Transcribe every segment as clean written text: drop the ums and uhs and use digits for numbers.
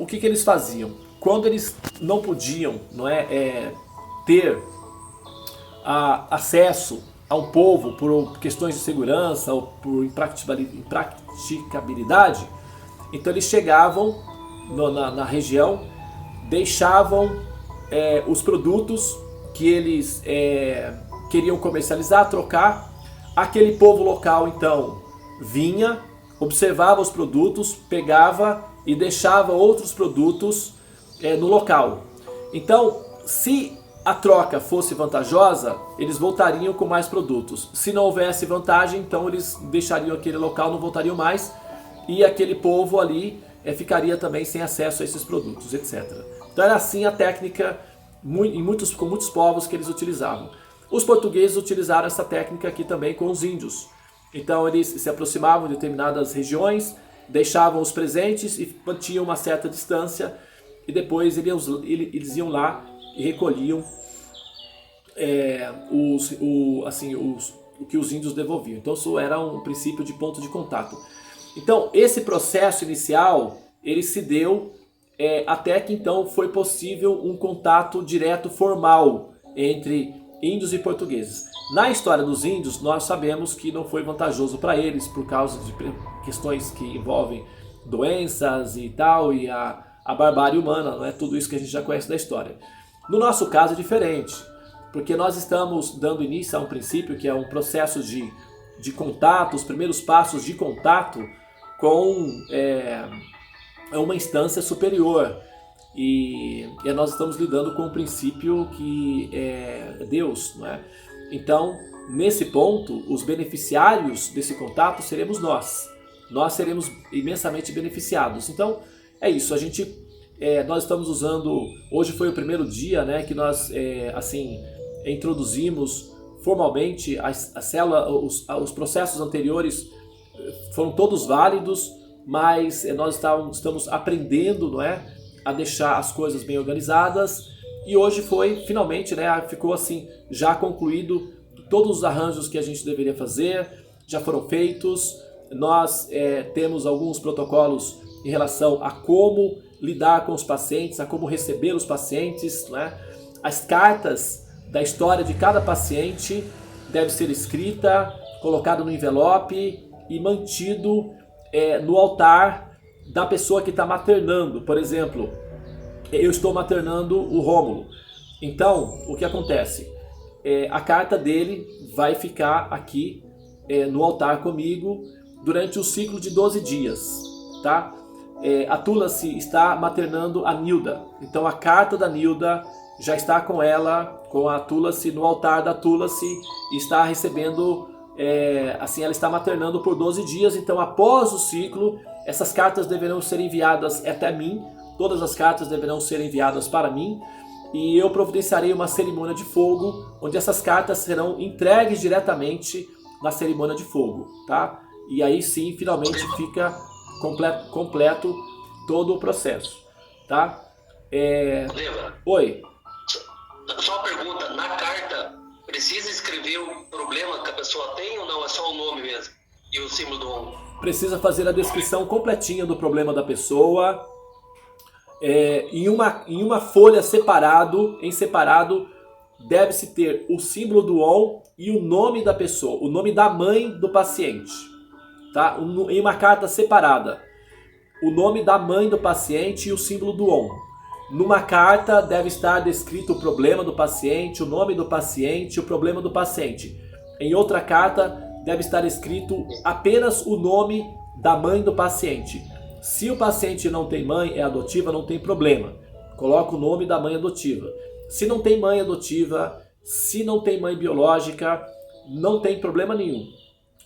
o que eles faziam? Quando eles não podiam, não é, ter acesso a um povo por questões de segurança ou por impraticabilidade, então eles chegavam na região, deixavam os produtos que eles queriam comercializar, trocar. Aquele povo local então vinha, observava os produtos, pegava e deixava outros produtos no local. Então, se a troca fosse vantajosa, eles voltariam com mais produtos. Se não houvesse vantagem, então eles deixariam aquele local, não voltariam mais, e aquele povo ali ficaria também sem acesso a esses produtos, etc. Então era assim a técnica com muitos povos que eles utilizavam. Os portugueses utilizaram essa técnica aqui também com os índios. Então eles se aproximavam de determinadas regiões, deixavam os presentes e mantinham uma certa distância, e depois eles iam lá e recolhiam o que os índios devolviam. Então isso era um princípio de ponto de contato. Então esse processo inicial ele se deu até que então foi possível um contato direto formal entre índios e portugueses. Na história dos índios nós sabemos que não foi vantajoso para eles por causa de questões que envolvem doenças e tal, e a barbárie humana, não é tudo isso que a gente já conhece da história. No nosso caso é diferente, porque nós estamos dando início a um princípio que é um processo de contato, os primeiros passos de contato com uma instância superior. E nós estamos lidando com um princípio que é Deus, não é? Então, nesse ponto, os beneficiários desse contato seremos nós. Nós seremos imensamente beneficiados. Então, é isso. Nós estamos usando... Hoje foi o primeiro dia, né, que nós introduzimos formalmente a célula. Os processos anteriores foram todos válidos, mas nós estamos aprendendo, não é, a deixar as coisas bem organizadas. E hoje finalmente, né, ficou assim, já concluído todos os arranjos que a gente deveria fazer, já foram feitos. Nós temos alguns protocolos em relação a como lidar com os pacientes, a como receber os pacientes, né? As cartas da história de cada paciente deve ser escrita, colocada no envelope e mantido no altar da pessoa que está maternando. Por exemplo, eu estou maternando o Rômulo. Então, o que acontece? A carta dele vai ficar aqui no altar comigo durante o ciclo de 12 dias, tá? A Tulasi está maternando a Nilda. Então a carta da Nilda já está com ela, com a Tulasi, no altar da Tulasi, e está recebendo, ela está maternando por 12 dias. Então após o ciclo, essas cartas deverão ser enviadas até mim, todas as cartas deverão ser enviadas para mim, e eu providenciarei uma cerimônia de fogo, onde essas cartas serão entregues diretamente na cerimônia de fogo, tá? E aí sim, finalmente fica completo todo o processo, tá? Leva. Oi. Só uma pergunta, na carta precisa escrever o problema que a pessoa tem ou não? É só o nome mesmo e o símbolo do ombro? Precisa fazer a descrição completinha do problema da pessoa, em uma folha em separado deve-se ter o símbolo do ON e o nome da pessoa, o nome da mãe do paciente, tá? Em uma carta separada, o nome da mãe do paciente e o símbolo do ON. Numa carta deve estar descrito o problema do paciente, o nome do paciente e o problema do paciente. Em outra carta deve estar escrito apenas o nome da mãe do paciente. Se o paciente não tem mãe, é adotiva, não tem problema. Coloca o nome da mãe adotiva. Se não tem mãe adotiva, se não tem mãe biológica, não tem problema nenhum.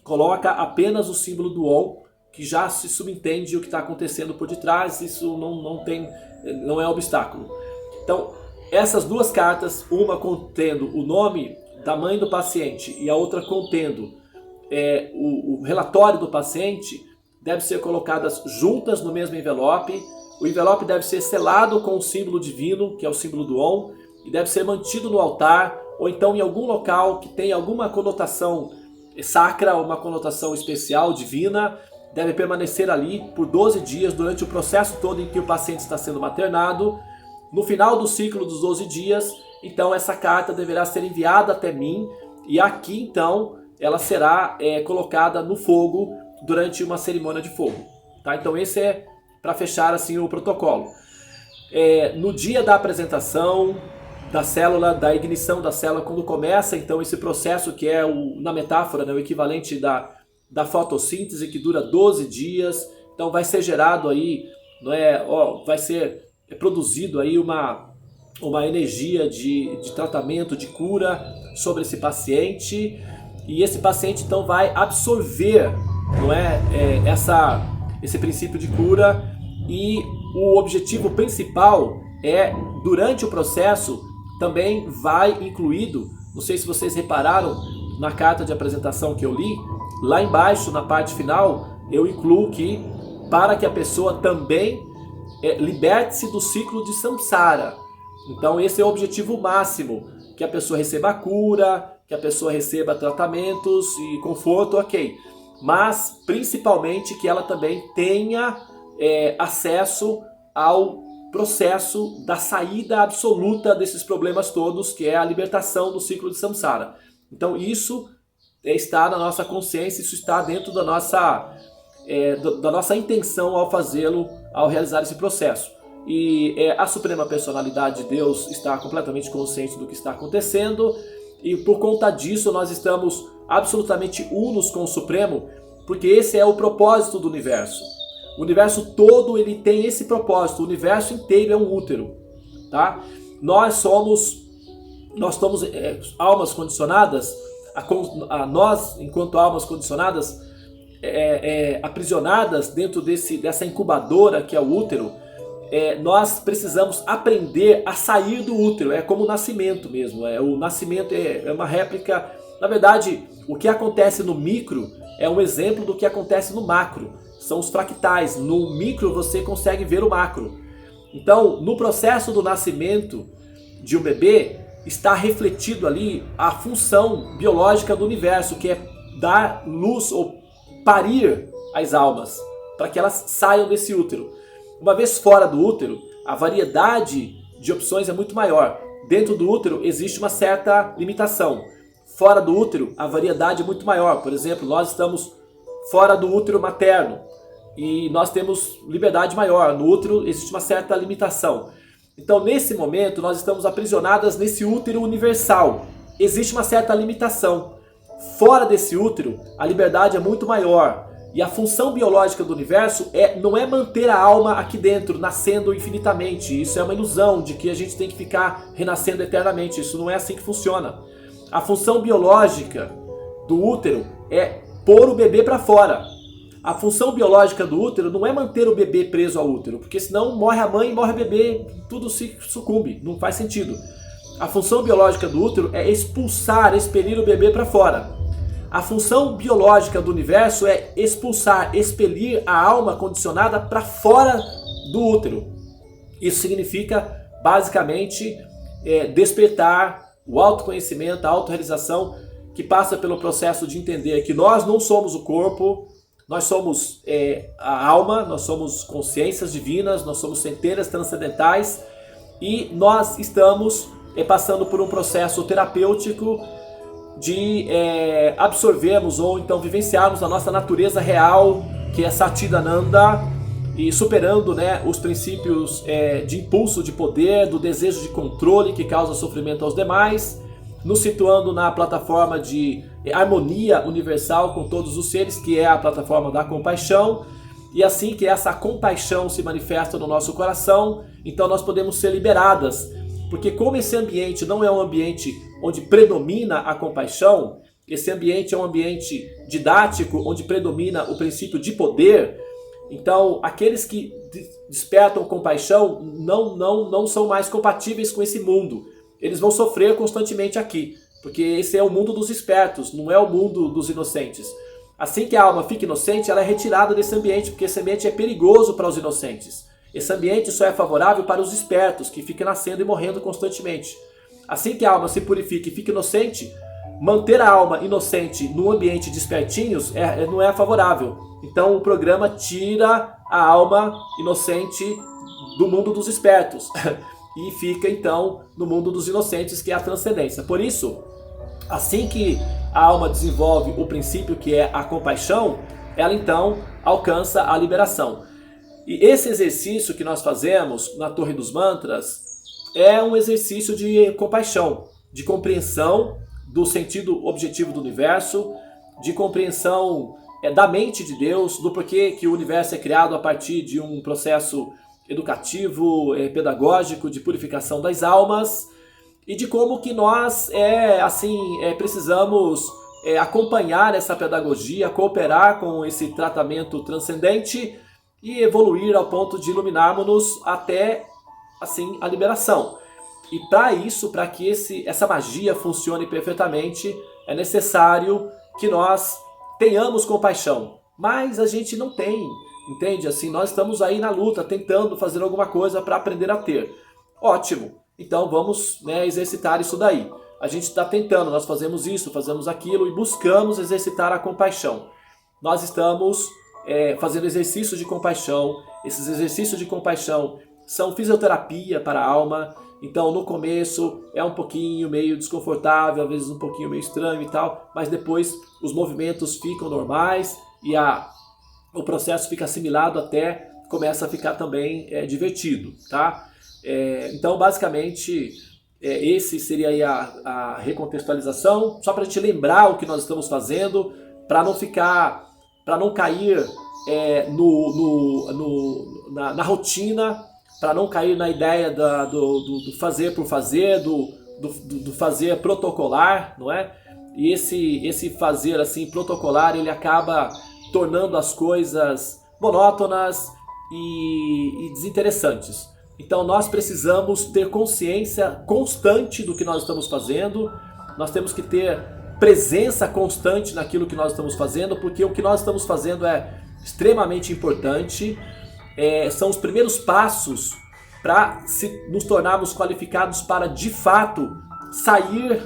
Coloca apenas o símbolo do ON, que já se subentende o que está acontecendo por detrás, isso não é obstáculo. Então, essas duas cartas, uma contendo o nome da mãe do paciente e a outra contendo o relatório do paciente, devem ser colocadas juntas no mesmo envelope. O envelope deve ser selado com o símbolo divino, que é o símbolo do ON, e deve ser mantido no altar, ou então em algum local que tenha alguma conotação sacra, uma conotação especial, divina. deve permanecer ali por 12 dias durante o processo todo em que o paciente está sendo maternado. No final do ciclo dos 12 dias, então essa carta deverá ser enviada até mim e aqui então ela será colocada no fogo durante uma cerimônia de fogo. Tá? Então esse é para fechar assim o protocolo. No dia da apresentação da célula, da ignição da célula, quando começa então esse processo que é na metáfora, né, o equivalente da fotossíntese, que dura 12 dias, então vai ser gerado aí, vai ser produzido aí uma energia de tratamento, de cura sobre esse paciente, e esse paciente então vai absorver, esse princípio de cura, e o objetivo principal durante o processo, também vai incluído, não sei se vocês repararam na carta de apresentação que eu li, lá embaixo na parte final eu incluo que para que a pessoa também liberte-se do ciclo de samsara. Então esse é o objetivo máximo, que a pessoa receba a cura, que a pessoa receba tratamentos e conforto, ok. Mas principalmente que ela também tenha acesso ao processo da saída absoluta desses problemas todos, que é a libertação do ciclo de samsara. Então isso está na nossa consciência, isso está dentro da nossa intenção ao fazê-lo, ao realizar esse processo. E a Suprema Personalidade de Deus está completamente consciente do que está acontecendo, e por conta disso nós estamos absolutamente unos com o Supremo, porque esse é o propósito do universo. O universo todo ele tem esse propósito, o universo inteiro é um útero, tá? Nós somos almas condicionadas, nós enquanto almas condicionadas, aprisionadas dentro dessa incubadora que é o útero, nós precisamos aprender a sair do útero, é como o nascimento mesmo, o nascimento é uma réplica, na verdade o que acontece no micro é um exemplo do que acontece no macro. São os fractais. No micro você consegue ver o macro. Então, no processo do nascimento de um bebê, está refletido ali a função biológica do universo, que é dar luz ou parir as almas, para que elas saiam desse útero. Uma vez fora do útero, a variedade de opções é muito maior. Dentro do útero existe uma certa limitação. Fora do útero, a variedade é muito maior. Por exemplo, nós estamos fora do útero materno e nós temos liberdade maior. No útero existe uma certa limitação. Então nesse momento nós estamos aprisionadas nesse útero universal. Existe uma certa limitação. Fora desse útero a liberdade é muito maior. E a função biológica do universo não é manter a alma aqui dentro, nascendo infinitamente. Isso é uma ilusão de que a gente tem que ficar renascendo eternamente. Isso não é assim que funciona. A função biológica do útero é pôr o bebê para fora. A função biológica do útero não é manter o bebê preso ao útero, porque senão morre a mãe e morre o bebê, tudo se sucumbe, não faz sentido. A função biológica do útero é expulsar, expelir o bebê para fora. A função biológica do universo é expulsar, expelir a alma condicionada para fora do útero. Isso significa, basicamente, despertar o autoconhecimento, a autorrealização, que passa pelo processo de entender que nós não somos o corpo, nós somos a alma, nós somos consciências divinas, nós somos centelhas transcendentais e nós estamos passando por um processo terapêutico de absorvermos ou então vivenciarmos a nossa natureza real, que é Satchidananda, e superando os princípios de impulso de poder, do desejo de controle que causa sofrimento aos demais, nos situando na plataforma de harmonia universal com todos os seres, que é a plataforma da compaixão. E assim que essa compaixão se manifesta no nosso coração, então nós podemos ser liberadas, porque como esse ambiente não é um ambiente onde predomina a compaixão, esse ambiente é um ambiente didático, onde predomina o princípio de poder, então aqueles que despertam compaixão não são mais compatíveis com esse mundo. Eles vão sofrer constantemente aqui, porque esse é o mundo dos espertos, não é o mundo dos inocentes. Assim que a alma fica inocente, ela é retirada desse ambiente, porque esse ambiente é perigoso para os inocentes. Esse ambiente só é favorável para os espertos, que ficam nascendo e morrendo constantemente. Assim que a alma se purifica e fica inocente, manter a alma inocente num ambiente de espertinhos não é favorável. Então o programa tira a alma inocente do mundo dos espertos e fica então no mundo dos inocentes, que é a transcendência. Por isso, assim que a alma desenvolve o princípio que é a compaixão, ela então alcança a liberação. E esse exercício que nós fazemos na Torre dos Mantras é um exercício de compaixão, de compreensão do sentido objetivo do universo, de compreensão da mente de Deus, do porquê que o universo é criado a partir de um processo educativo, pedagógico, de purificação das almas, e de como que nós precisamos acompanhar essa pedagogia, cooperar com esse tratamento transcendente e evoluir ao ponto de iluminarmos-nos até assim a liberação. E para isso, para que essa magia funcione perfeitamente, é necessário que nós tenhamos compaixão. Mas a gente não tem, entende? Assim, nós estamos aí na luta, tentando fazer alguma coisa para aprender a ter. Ótimo, então vamos exercitar isso daí. A gente está tentando, nós fazemos isso, fazemos aquilo e buscamos exercitar a compaixão. Nós estamos fazendo exercícios de compaixão. Esses exercícios de compaixão são fisioterapia para a alma. Então no começo é um pouquinho meio desconfortável, às vezes um pouquinho meio estranho e tal, mas depois os movimentos ficam normais e o processo fica assimilado até começa a ficar também divertido, tá? Então basicamente esse seria aí a recontextualização, só para a gente lembrar o que nós estamos fazendo, para não cair na rotina, para não cair na ideia do fazer por fazer, do fazer protocolar, não é? E esse fazer assim protocolar, ele acaba tornando as coisas monótonas e desinteressantes. Então nós precisamos ter consciência constante do que nós estamos fazendo, nós temos que ter presença constante naquilo que nós estamos fazendo, porque o que nós estamos fazendo é extremamente importante. São os primeiros passos para nos tornarmos qualificados para, de fato, sair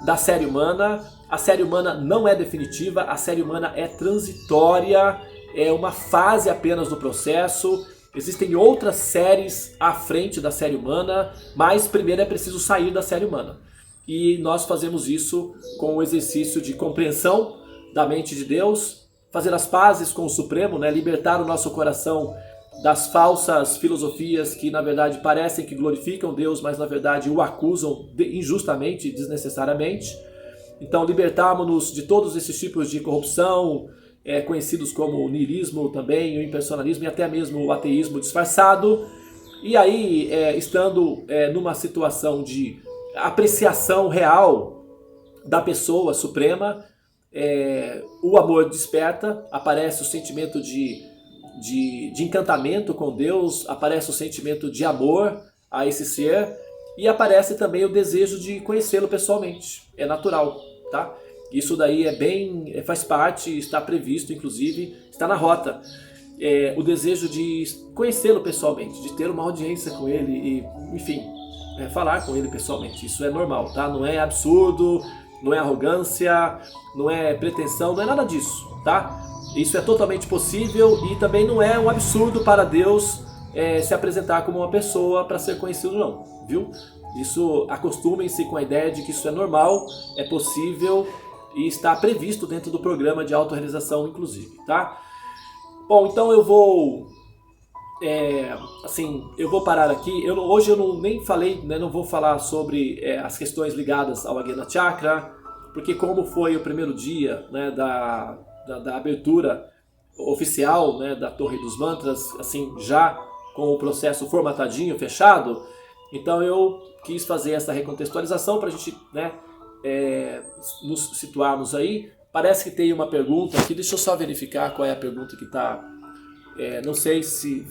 da série humana. A série humana não é definitiva, a série humana é transitória, é uma fase apenas do processo. Existem outras séries à frente da série humana, mas primeiro é preciso sair da série humana. E nós fazemos isso com o exercício de compreensão da mente de Deus, fazer as pazes com o Supremo, libertar o nosso coração das falsas filosofias que na verdade parecem que glorificam Deus, mas na verdade o acusam injustamente e desnecessariamente. Então libertarmos-nos de todos esses tipos de corrupção, conhecidos como o niilismo também, o impersonalismo e até mesmo o ateísmo disfarçado. E aí, estando numa situação de apreciação real da pessoa suprema, o amor desperta, aparece o sentimento de encantamento com Deus, aparece o sentimento de amor a esse ser e aparece também o desejo de conhecê-lo pessoalmente. É natural, tá? Isso daí faz parte, está previsto, inclusive, está na rota. O desejo de conhecê-lo pessoalmente, de ter uma audiência com ele e, enfim, falar com ele pessoalmente. Isso é normal, tá? Não é absurdo, não é arrogância, não é pretensão, não é nada disso, tá? Isso é totalmente possível e também não é um absurdo para Deus se apresentar como uma pessoa para ser conhecido, não, viu? Isso, acostumem-se com a ideia de que isso é normal, é possível e está previsto dentro do programa de autorrealização, inclusive, tá? Bom, então eu vou parar aqui. Hoje eu nem falei, não vou falar sobre as questões ligadas ao Agnya Chakra, porque como foi o primeiro dia da abertura oficial da Torre dos Mantras, assim, já com o processo formatadinho, fechado, então eu quis fazer essa recontextualização para a gente nos situarmos aí. Parece que tem uma pergunta aqui, deixa eu só verificar qual é a pergunta que está. Não sei se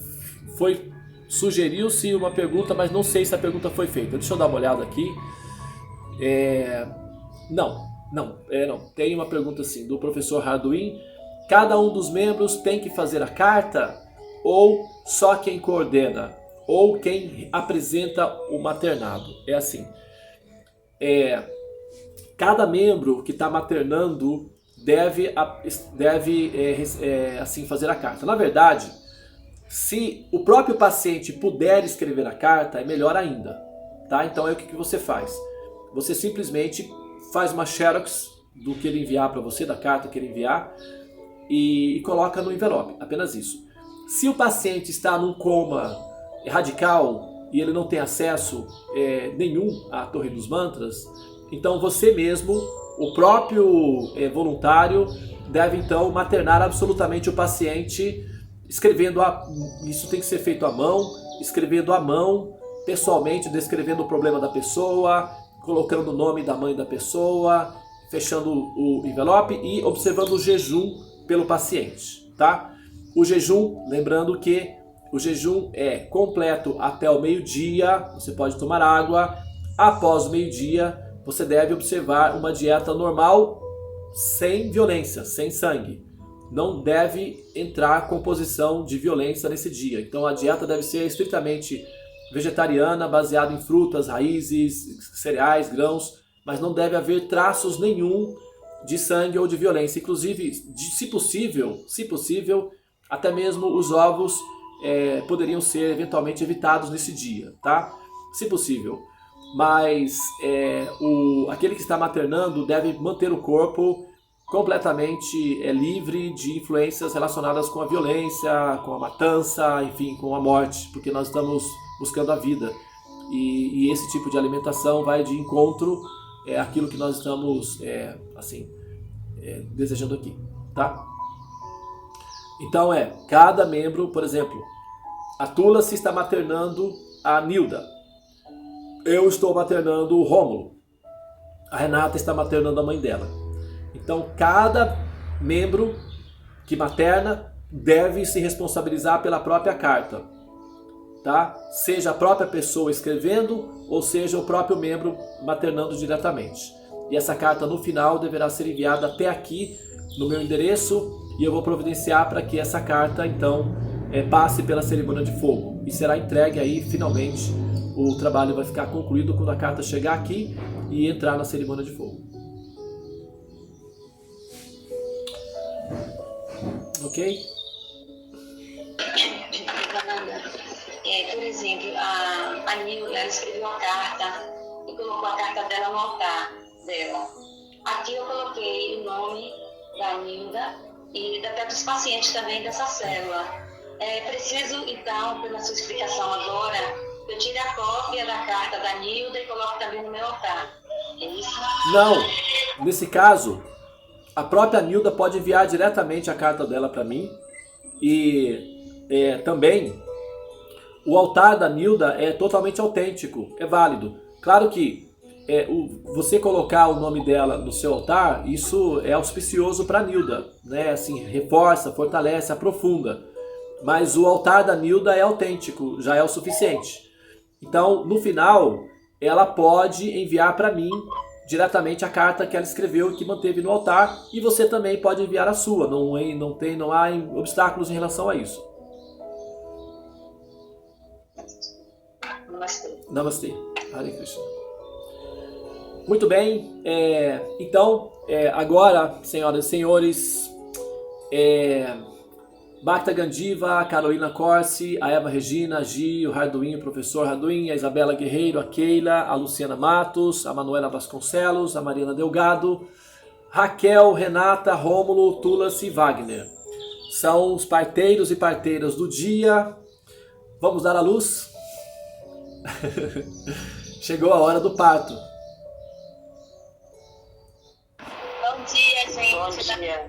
sugeriu-se uma pergunta, mas não sei se a pergunta foi feita. Deixa eu dar uma olhada aqui. Não. Tem uma pergunta assim, do professor Hardwin. Cada um dos membros tem que fazer a carta? Ou só quem coordena? Ou quem apresenta o maternado? É assim. cada membro que está maternando deve assim, fazer a carta. Na verdade, se o próprio paciente puder escrever a carta, é melhor ainda. Tá? Então aí o que você faz? Você simplesmente faz uma xerox do que ele enviar para você, da carta que ele enviar, e coloca no envelope, apenas isso. Se o paciente está num coma radical e ele não tem acesso nenhum à Torre dos Mantras, então você mesmo, o próprio voluntário, deve então maternar absolutamente o paciente, escrevendo, isso tem que ser feito à mão, escrevendo à mão, pessoalmente, descrevendo o problema da pessoa, colocando o nome da mãe da pessoa, fechando o envelope e observando o jejum pelo paciente, tá? O jejum, lembrando que o jejum é completo até o meio-dia, você pode tomar água. Após o meio-dia, você deve observar uma dieta normal, sem violência, sem sangue. Não deve entrar composição de violência nesse dia. Então a dieta deve ser estritamente vegetariana, baseada em frutas, raízes, cereais, grãos, mas não deve haver traços nenhum de sangue ou de violência. Inclusive, se possível, até mesmo os ovos poderiam ser eventualmente evitados nesse dia, tá? Se possível. Mas aquele que está maternando deve manter o corpo completamente livre de influências relacionadas com a violência, com a matança, enfim, com a morte, porque nós estamos buscando a vida. E esse tipo de alimentação vai de encontro àquilo que nós estamos desejando aqui, tá? Então cada membro, por exemplo, a Tulasi está maternando a Nilda, eu estou maternando o Rômulo, a Renata está maternando a mãe dela. Então cada membro que materna deve se responsabilizar pela própria carta, tá? Seja a própria pessoa escrevendo ou seja o próprio membro maternando diretamente. E essa carta no final deverá ser enviada até aqui no meu endereço e eu vou providenciar para que essa carta então passe pela cerimônia de fogo e será entregue aí finalmente. O trabalho vai ficar concluído quando a carta chegar aqui e entrar na cerimônia de fogo. Ok? Por exemplo, a Nilda, ela escreveu a carta e colocou a carta dela no altar dela. Aqui eu coloquei o nome da Nilda e até dos pacientes também dessa célula. Preciso, então, pela sua explicação agora, eu tire a cópia da carta da Nilda e coloque também no meu altar. É isso? Não. Nesse caso, a própria Nilda pode enviar diretamente a carta dela para mim. E também, o altar da Nilda é totalmente autêntico, é válido. Claro que você colocar o nome dela no seu altar, isso é auspicioso para a Nilda, né? Assim, reforça, fortalece, aprofunda. Mas o altar da Nilda é autêntico, já é o suficiente. Então, no final, ela pode enviar para mim diretamente a carta que ela escreveu e que manteve no altar, e você também pode enviar a sua, não há obstáculos em relação a isso. Namastê. Namastê. Hare Krishna. Muito bem, então, agora, senhoras e senhores, Bhakta Gandiva, a Carolina Corsi, a Eva Regina, a Gi, o Harduin, o professor Harduin, a Isabela Guerreiro, a Keila, a Luciana Matos, a Manuela Vasconcelos, a Mariana Delgado, Raquel, Renata, Rômulo, Tulasi e Wagner. São os parteiros e parteiras do dia. Vamos dar a luz? Chegou a hora do parto. Bom dia, gente. Bom dia.